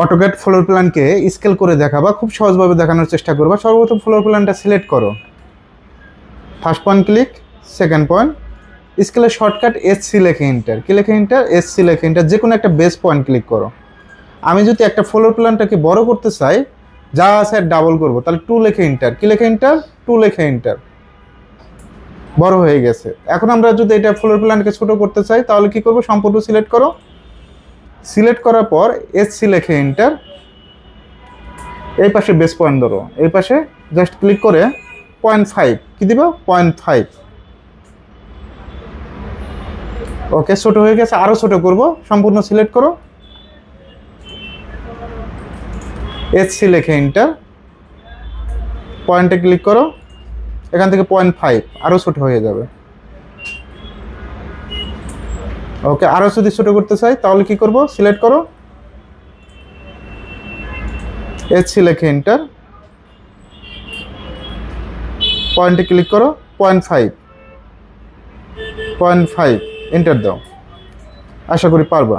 AutoCAD floor প্ল্যানকে scale করে দেখাবা, খুব সহজভাবে দেখানোর চেষ্টা করবা। সর্বপ্রথম ফ্লোর প্ল্যানটা সিলেক্ট করো, first point click, second point, স্কেলের শর্টকাট এসসি লেখে এন্টার, কি লেখে এন্টার, এসসি লেখে এন্টার, যে কোনো একটা বেস পয়েন্ট ক্লিক করো। আমি যদি একটা ফ্লোর প্ল্যানটাকে বড় করতে চাই, যা আছে ডাবল করবো, তাহলে 2 লেখে এন্টার, কি লেখে এন্টার, 2 লেখে এন্টার, বড় হয়ে গেছে। এখন আমরা যদি এটা ফ্লোর প্ল্যানকে ছোট করতে চাই তাহলে কি করবো, সম্পূর্ণ সিলেক্ট করো, সিলেক্ট করার পর এসসি লেখে এন্টার, এই পাশে বেস পয়েন্ট ধরো, এই পাশে জাস্ট ক্লিক করে 0.5 কি দিব, 0.5। ওকে, ছোট হয়ে গেছে, আরো ছোট করব, সম্পূর্ণ সিলেক্ট করো, এসসি লেখে এন্টার, পয়েন্টে ক্লিক করো, এখান থেকে 0.5 আরো ছোট হয়ে যাবে। ওকে, আরো যদি ছোট করতে চাই তাহলে কি করব, সিলেক্ট করো, এসসি লেখে এন্টার, পয়েন্টে ক্লিক করো, 0.5, 0.5 এন্টার দাও। আশা করি পারবা।